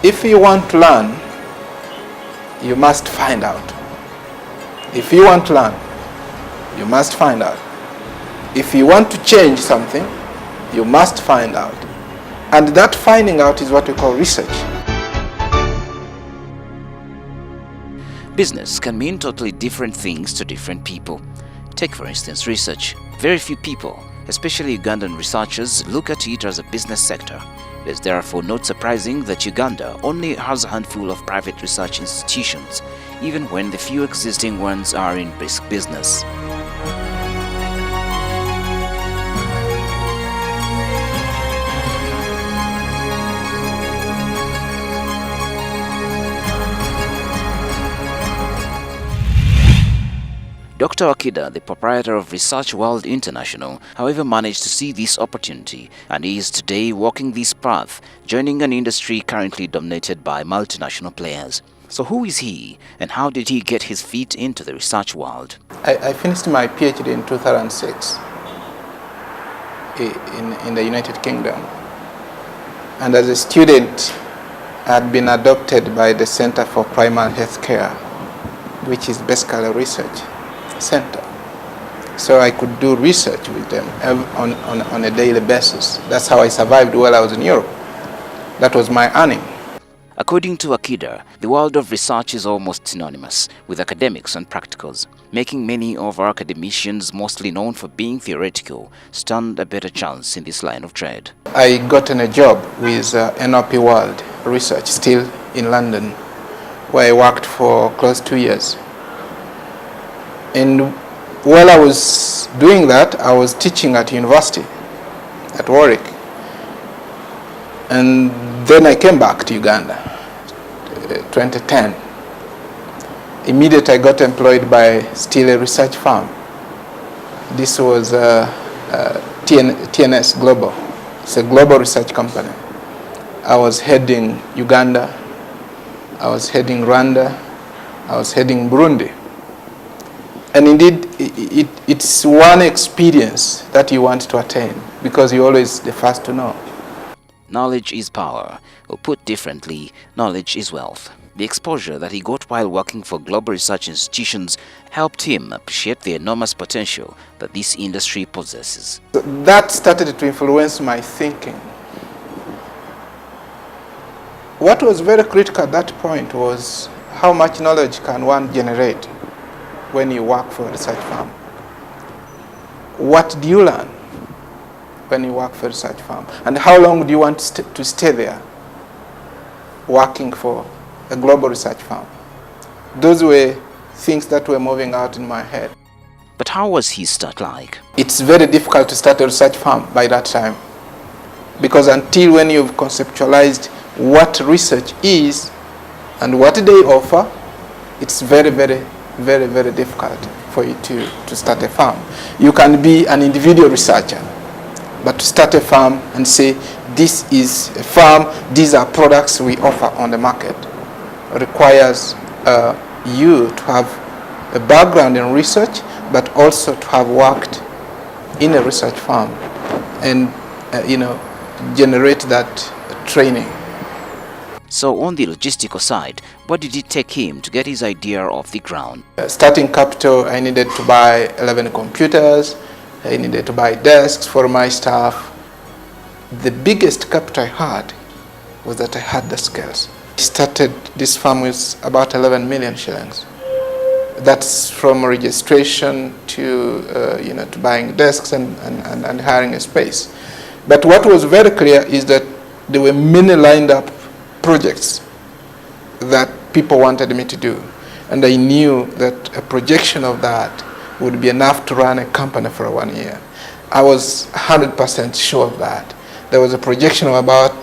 If you want to learn, you must find out. If you want to learn, you must find out. If you want to change something, you must find out. And that finding out is what we call research. Business can mean totally different things to different people. Take for instance research. Very few people, especially Ugandan researchers, look at it as a business sector. It is therefore not surprising that Uganda only has a handful of private research institutions, even when the few existing ones are in brisk business. Dr. Wakida, the proprietor of Research World International, however, managed to see this opportunity and is today walking this path, joining an industry currently dominated by multinational players. So who is he and how did he get his feet into the research world? I finished my PhD in 2006 in the United Kingdom. And as a student, I had been adopted by the Center for Primary Health Care, which is basically a research center. So I could do research with them on a daily basis. That's how I survived while I was in Europe. That was my earning. According to Akida, the world of research is almost synonymous with academics and practicals, making many of our academicians, mostly known for being theoretical, stand a better chance in this line of trade. I got a job with NTVU World Research, still in London, where I worked for close to 2 years. And while I was doing that, I was teaching at university, at Warwick. And then I came back to Uganda, 2010. Immediately I got employed by still a research firm. This was TNS Global. It's a global research company. I was heading Uganda, I was heading Rwanda, I was heading Burundi. And indeed, it's one experience that you want to attain because you're always the first to know. Knowledge is power, or put differently, knowledge is wealth. The exposure that he got while working for global research institutions helped him appreciate the enormous potential that this industry possesses. That started to influence my thinking. What was very critical at that point was how much knowledge can one generate when you work for a research firm. What do you learn when you work for a research firm? And how long do you want to stay there working for a global research firm? Those were things that were moving out in my head. But how was his start like? It's very difficult to start a research firm by that time, because until when you've conceptualized what research is and what they offer, it's very difficult for you to start a firm. You can be an individual researcher, but to start a firm and say, this is a firm, these are products we offer on the market, requires you to have a background in research, but also to have worked in a research firm and generate that training. So on the logistical side, what did it take him to get his idea off the ground? Starting capital, I needed to buy 11 computers, I needed to buy desks for my staff. The biggest capital I had was that I had the skills. I started this firm with about 11 million shillings. That's from registration to to buying desks and hiring a space. But what was very clear is that there were many lined up projects that people wanted me to do, and I knew that a projection of that would be enough to run a company for 1 year. I was 100% sure of that. There was a projection of about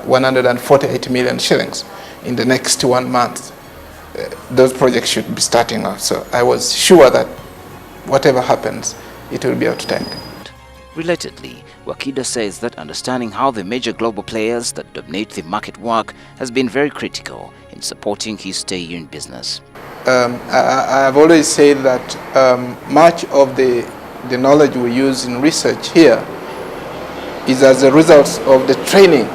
148 million shillings in the next 1 month. Those projects should be starting off, so I was sure that whatever happens, it will be out to tank. Relatedly, Wakida says that understanding how the major global players that dominate the market work has been very critical in supporting his stay in business. I have always said that much of the knowledge we use in research here is as a result of the training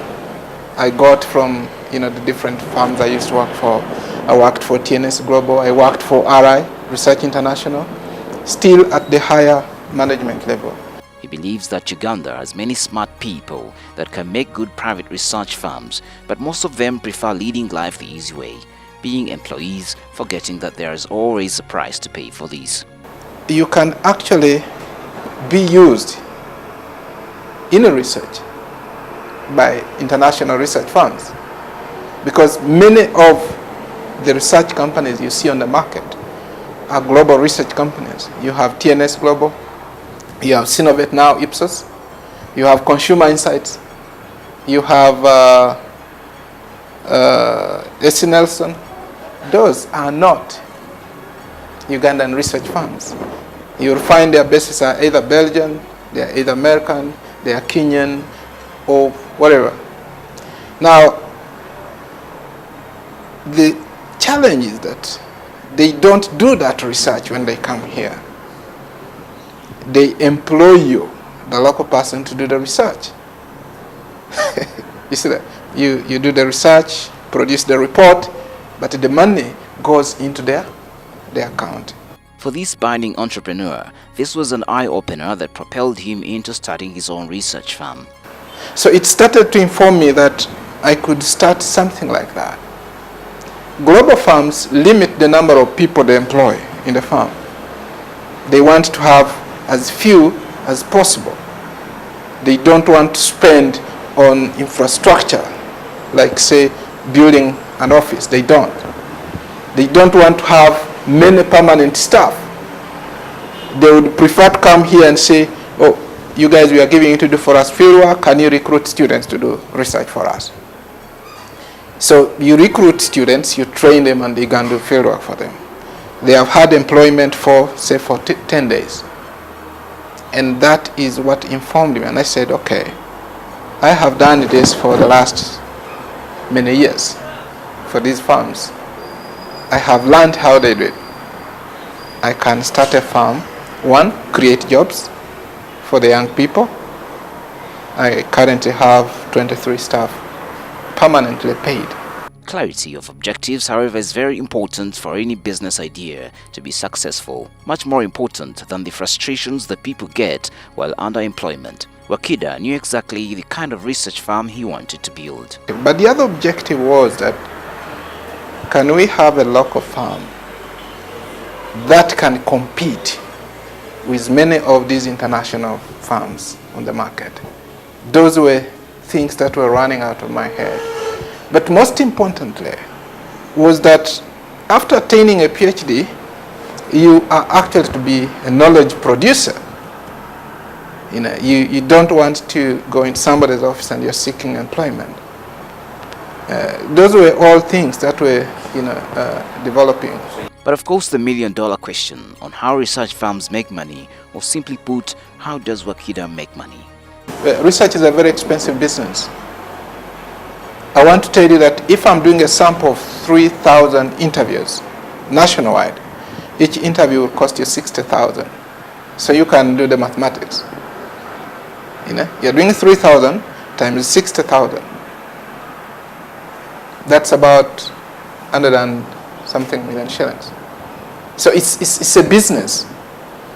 I got from the different firms I used to work for. I worked for TNS Global, I worked for RI, Research International, still at the higher management level. He believes that Uganda has many smart people that can make good private research firms, but most of them prefer leading life the easy way, being employees, forgetting that there is always a price to pay for these. You can actually be used in a research by international research firms, because many of the research companies you see on the market are global research companies. You have TNS Global, you have Sinovet now, Ipsos, you have Consumer Insights, you have S. Nelson. Those are not Ugandan research firms. You'll find their bases are either Belgian, they are either American, they are Kenyan, or whatever. Now, the challenge is that they don't do that research when they come here. They employ you, the local person, to do the research. You see that? You do the research, produce the report, but the money goes into their account. For this budding entrepreneur, this was an eye-opener that propelled him into starting his own research firm. So it started to inform me that I could start something like that. Global firms limit the number of people they employ in the firm. They want to have as few as possible. They don't want to spend on infrastructure, like say building an office. They don't. They don't want to have many permanent staff. They would prefer to come here and say, oh, you guys, we are giving you to do for us field work, can you recruit students to do research for us? So you recruit students, you train them, and you can do field work for them. They have had employment for, say, for 10 days. And that is what informed me. And I said, okay, I have done this for the last many years for these firms. I have learned how they do it. I can start a firm. One, create jobs for the young people. I currently have 23 staff permanently paid. Clarity of objectives, however, is very important for any business idea to be successful, much more important than the frustrations that people get while under employment. Wakida knew exactly the kind of research firm he wanted to build. But the other objective was that, can we have a local firm that can compete with many of these international firms on the market? Those were things that were running out of my head. But most importantly was that after attaining a PhD, you are actually to be a knowledge producer. You don't want to go in somebody's office and you're seeking employment. Those were all things that were developing. But of course, the million-dollar question on how research firms make money, or simply put, how does Wakida make money? Research is a very expensive business. I want to tell you that if I'm doing a sample of 3,000 interviews nationwide, each interview will cost you 60,000. So you can do the mathematics. You're doing 3,000 times 60,000. That's about 100 and something million shillings. So it's a business,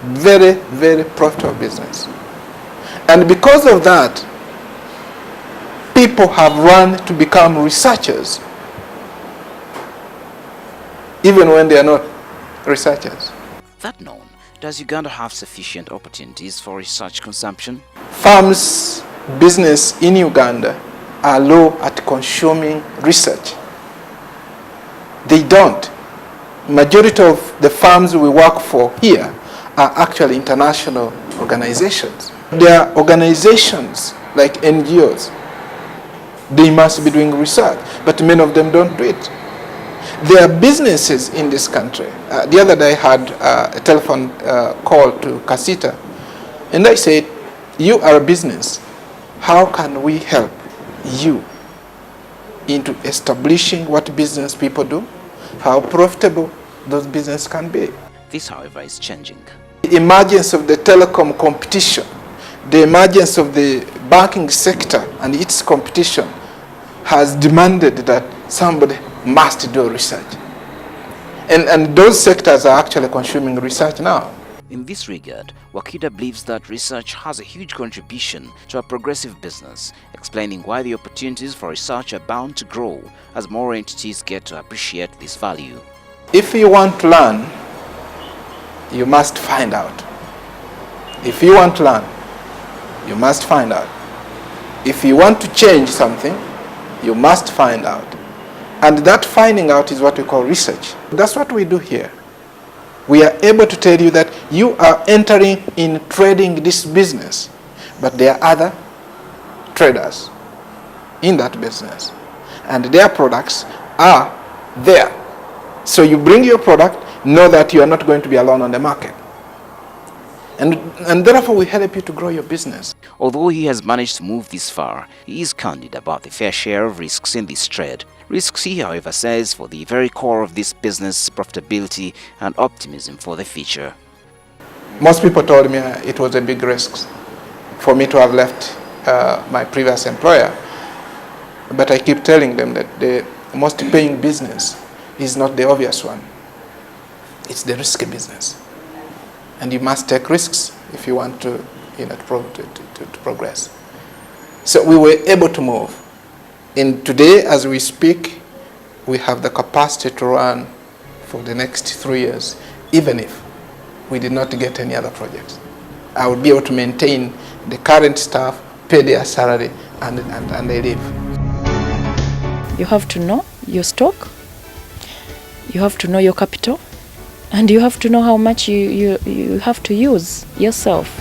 very, very profitable business. And because of that, people have run to become researchers, even when they are not researchers. That known, does Uganda have sufficient opportunities for research consumption? Firms' business in Uganda are low at consuming research. They don't. Majority of the firms we work for here are actually international organizations. They are organizations like NGOs. They must be doing research, but many of them don't do it. There are businesses in this country. The other day I had a telephone call to Kasita, and I said, you are a business. How can we help you into establishing what business people do, how profitable those businesses can be? This, however, is changing. The emergence of the telecom competition, the emergence of the banking sector and its competition has demanded that somebody must do research. And those sectors are actually consuming research now. In this regard, Wakida believes that research has a huge contribution to a progressive business, explaining why the opportunities for research are bound to grow as more entities get to appreciate this value. If you want to learn, you must find out. If you want to learn, you must find out. If you want to change something, you must find out. And that finding out is what we call research. That's what we do here. We are able to tell you that you are entering in trading this business, but there are other traders in that business, and their products are there. So you bring your product, know that you are not going to be alone on the market. And therefore we help you to grow your business. Although he has managed to move this far, he is candid about the fair share of risks in this trade. Risks, he however says, for the very core of this business, profitability and optimism for the future. Most people told me it was a big risk for me to have left my previous employer. But I keep telling them that the most paying business is not the obvious one. It's the risky business. And you must take risks if you want to, to progress. So we were able to move. And today, as we speak, we have the capacity to run for the next 3 years, even if we did not get any other projects. I would be able to maintain the current staff, pay their salary, and they live. You have to know your stock, you have to know your capital, and you have to know how much you have to use yourself.